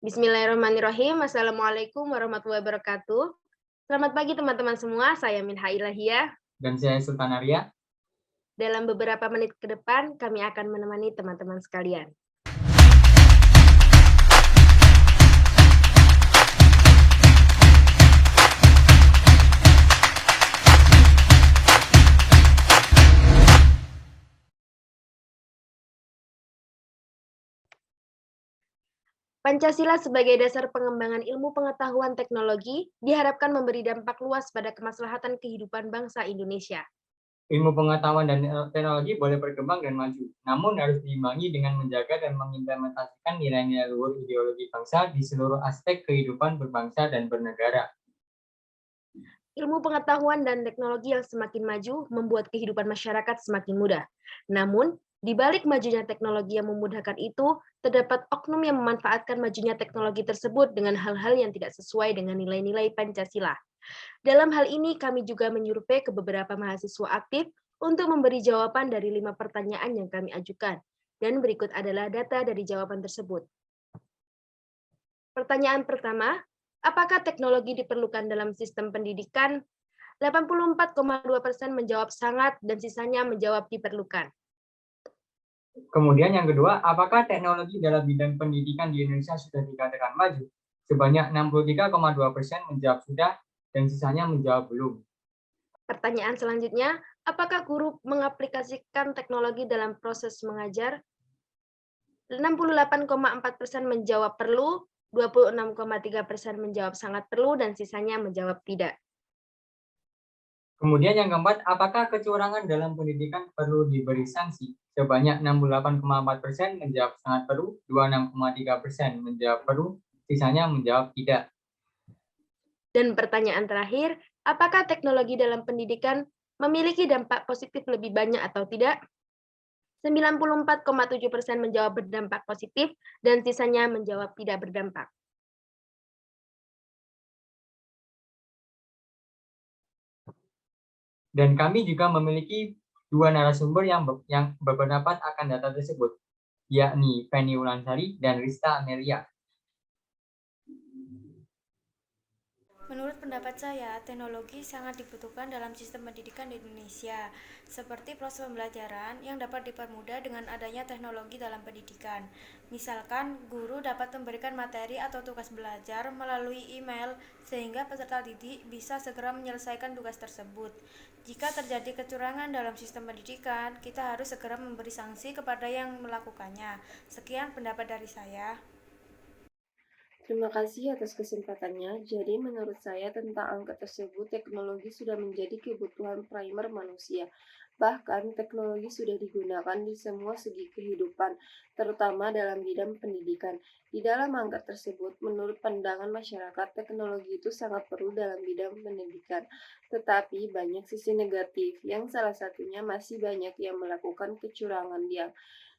Bismillahirrahmanirrahim. Assalamualaikum warahmatullahi wabarakatuh. Selamat pagi teman-teman semua, saya Minha Ilahiyah. Dan saya Sultan Arya. Dalam beberapa menit ke depan, kami akan menemani teman-teman sekalian. Pancasila sebagai dasar pengembangan ilmu pengetahuan teknologi diharapkan memberi dampak luas pada kemaslahatan kehidupan bangsa Indonesia. Ilmu pengetahuan dan teknologi boleh berkembang dan maju, namun harus diimbangi dengan menjaga dan mengimplementasikan nilai-nilai luhur ideologi bangsa di seluruh aspek kehidupan berbangsa dan bernegara. Ilmu pengetahuan dan teknologi yang semakin maju membuat kehidupan masyarakat semakin mudah. Namun, di balik majunya teknologi yang memudahkan itu, terdapat oknum yang memanfaatkan majunya teknologi tersebut dengan hal-hal yang tidak sesuai dengan nilai-nilai Pancasila. Dalam hal ini, kami juga menyurvei ke beberapa mahasiswa aktif untuk memberi jawaban dari 5 pertanyaan yang kami ajukan. Dan berikut adalah data dari jawaban tersebut. Pertanyaan pertama, apakah teknologi diperlukan dalam sistem pendidikan? 84,2% menjawab sangat dan sisanya menjawab diperlukan. Kemudian yang kedua, apakah teknologi dalam bidang pendidikan di Indonesia sudah dikatakan maju? Sebanyak 63,2% menjawab sudah dan sisanya menjawab belum. Pertanyaan selanjutnya, apakah guru mengaplikasikan teknologi dalam proses mengajar? 68,4% menjawab perlu, 26,3% menjawab sangat perlu, dan sisanya menjawab tidak. Kemudian yang keempat, apakah kecurangan dalam pendidikan perlu diberi sanksi? Sebanyak 68,4% menjawab sangat perlu, 26,3% menjawab perlu, sisanya menjawab tidak. Dan pertanyaan terakhir, apakah teknologi dalam pendidikan memiliki dampak positif lebih banyak atau tidak? 94,7% menjawab berdampak positif, dan sisanya menjawab tidak berdampak. Dan kami juga memiliki dua narasumber yang berpendapat akan data tersebut, yakni Feni Ulansari dan Rista Amelia. Menurut pendapat saya, teknologi sangat dibutuhkan dalam sistem pendidikan di Indonesia, seperti proses pembelajaran yang dapat dipermudah dengan adanya teknologi dalam pendidikan. Misalkan, guru dapat memberikan materi atau tugas belajar melalui email, sehingga peserta didik bisa segera menyelesaikan tugas tersebut. Jika terjadi kecurangan dalam sistem pendidikan, kita harus segera memberi sanksi kepada yang melakukannya. Sekian pendapat dari saya. Terima kasih atas kesempatannya. Jadi menurut saya tentang angka tersebut, teknologi sudah menjadi kebutuhan primer manusia. Bahkan teknologi sudah digunakan di semua segi kehidupan, terutama dalam bidang pendidikan. Di dalam angka tersebut, menurut pandangan masyarakat, teknologi itu sangat perlu dalam bidang pendidikan. Tetapi banyak sisi negatif, yang salah satunya masih banyak yang melakukan kecurangan yang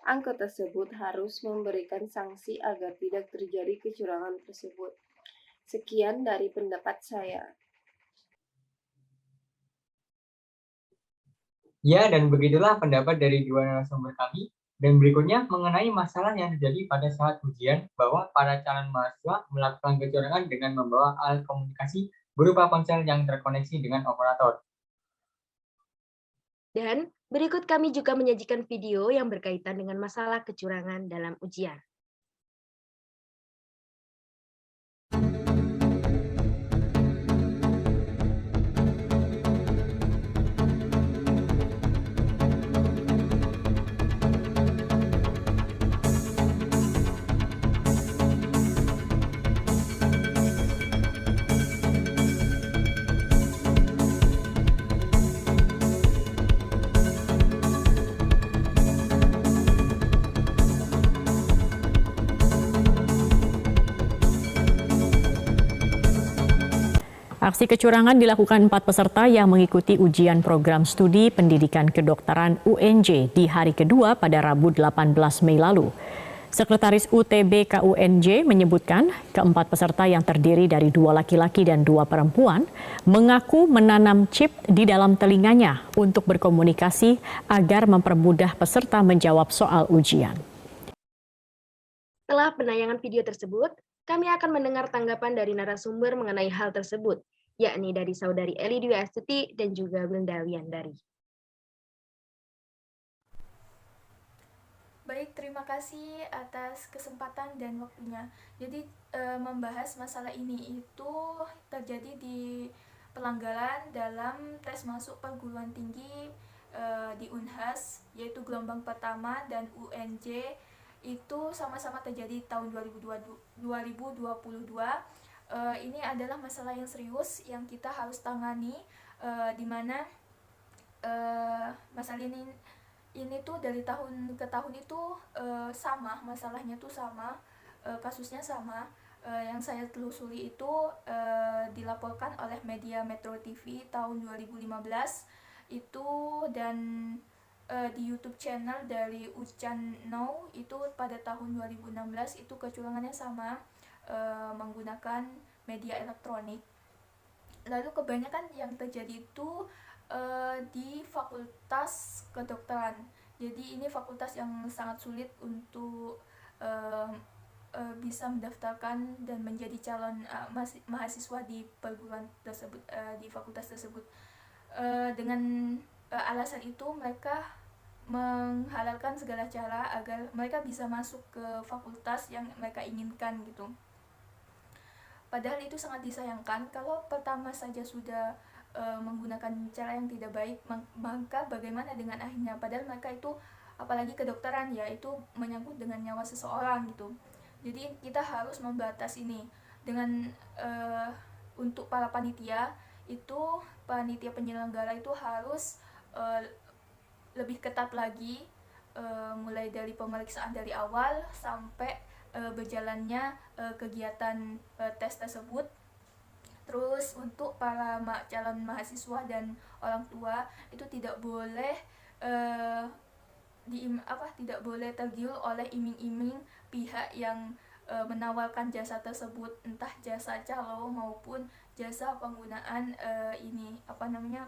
angka tersebut harus memberikan sanksi agar tidak terjadi kecurangan tersebut. Sekian dari pendapat saya. Ya, dan begitulah pendapat dari dua narasumber kami. Dan berikutnya mengenai masalah yang terjadi pada saat ujian, bahwa para calon mahasiswa melakukan kecurangan dengan membawa alat komunikasi berupa ponsel yang terkoneksi dengan operator. Dan berikut kami juga menyajikan video yang berkaitan dengan masalah kecurangan dalam ujian. Aksi kecurangan dilakukan 4 peserta yang mengikuti ujian program studi pendidikan kedokteran UNJ di hari kedua pada Rabu 18 Mei lalu. Sekretaris UTB KUNJ menyebutkan keempat peserta yang terdiri dari 2 laki-laki dan 2 perempuan mengaku menanam chip di dalam telinganya untuk berkomunikasi agar mempermudah peserta menjawab soal ujian. Setelah penayangan video tersebut, Kami akan mendengar tanggapan dari narasumber mengenai hal tersebut, yakni dari Saudari Eli Dwi Astuti dan juga Belinda Wiyandari. Baik, terima kasih atas kesempatan dan waktunya. Jadi membahas masalah ini itu terjadi di pelanggaran dalam tes masuk perguruan tinggi di Unhas, yaitu gelombang pertama, dan UNJ itu sama-sama terjadi tahun 2022. Ini adalah masalah yang serius yang kita harus tangani, di mana masalah ini tuh dari tahun ke tahun itu sama, masalahnya tuh sama, kasusnya sama. Yang saya telusuri itu dilaporkan oleh media Metro TV tahun 2015 itu, dan di YouTube channel dari Uchan Now itu pada tahun 2016 itu kecurangannya sama, menggunakan media elektronik. Lalu kebanyakan yang terjadi itu di Fakultas Kedokteran. Jadi ini fakultas yang sangat sulit untuk bisa mendaftarkan dan menjadi calon mahasiswa di perguruan tersebut, di fakultas tersebut. Dengan alasan itu mereka menghalalkan segala cara agar mereka bisa masuk ke fakultas yang mereka inginkan gitu. Padahal itu sangat disayangkan kalau pertama saja sudah menggunakan cara yang tidak baik, maka bagaimana dengan akhirnya? Padahal mereka itu, apalagi kedokteran ya, itu menyangkut dengan nyawa seseorang gitu. Jadi kita harus membatas ini dengan untuk para panitia itu, panitia penyelenggara itu harus lebih ketat lagi, mulai dari pemeriksaan dari awal sampai berjalannya kegiatan tes tersebut. Terus untuk para calon mahasiswa dan orang tua itu tidak boleh tidak boleh tergiur oleh iming-iming pihak yang menawarkan jasa tersebut, entah jasa calo maupun jasa penggunaan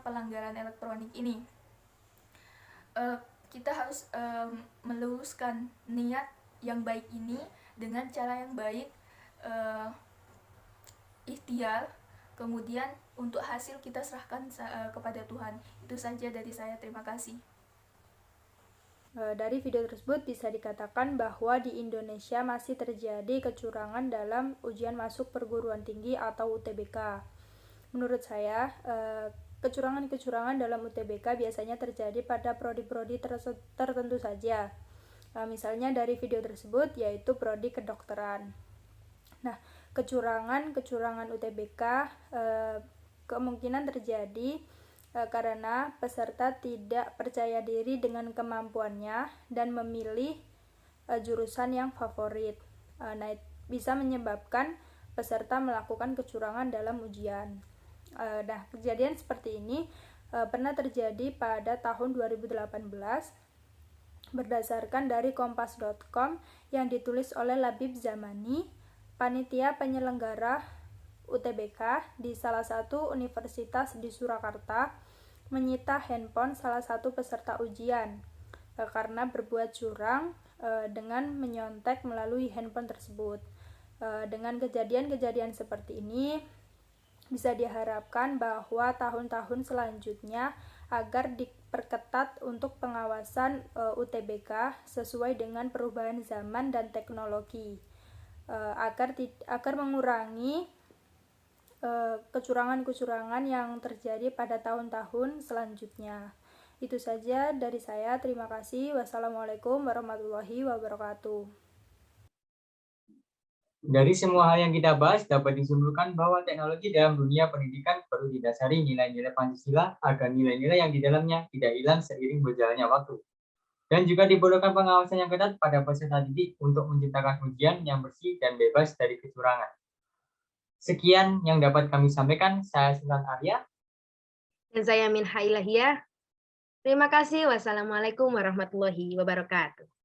pelanggaran elektronik ini. Kita harus meluruskan niat yang baik ini dengan cara yang baik, ikhtiar, kemudian untuk hasil kita serahkan kepada Tuhan. Itu saja dari saya, terima kasih. Dari video tersebut bisa dikatakan bahwa di Indonesia masih terjadi kecurangan dalam ujian masuk perguruan tinggi atau UTBK. Menurut saya, kecurangan-kecurangan dalam UTBK biasanya terjadi pada prodi-prodi tertentu saja. Misalnya dari video tersebut yaitu prodi kedokteran. Nah, kecurangan UTBK kemungkinan terjadi karena peserta tidak percaya diri dengan kemampuannya dan memilih jurusan yang favorit. Nah, bisa menyebabkan peserta melakukan kecurangan dalam ujian. Nah, kejadian seperti ini pernah terjadi pada tahun 2018 berdasarkan dari kompas.com yang ditulis oleh Labib Zamani, panitia penyelenggara UTBK di salah satu universitas di Surakarta, menyita handphone salah satu peserta ujian karena berbuat curang dengan menyontek melalui handphone tersebut. Dengan kejadian-kejadian seperti ini, bisa diharapkan bahwa tahun-tahun selanjutnya agar diperketat untuk pengawasan UTBK sesuai dengan perubahan zaman dan teknologi, agar mengurangi kecurangan-kecurangan yang terjadi pada tahun-tahun selanjutnya. Itu saja dari saya. Terima kasih. Wassalamualaikum warahmatullahi wabarakatuh. Dari semua hal yang kita bahas, dapat disimpulkan bahwa teknologi dalam dunia pendidikan perlu didasari nilai-nilai Pancasila agar nilai-nilai yang di dalamnya tidak hilang seiring berjalannya waktu. Dan juga diperlukan pengawasan yang ketat pada peserta didik untuk menciptakan ujian yang bersih dan bebas dari kecurangan. Sekian yang dapat kami sampaikan. Saya Sultan Arya. Dan saya Minha Ilahiyah. Terima kasih. Wassalamualaikum warahmatullahi wabarakatuh.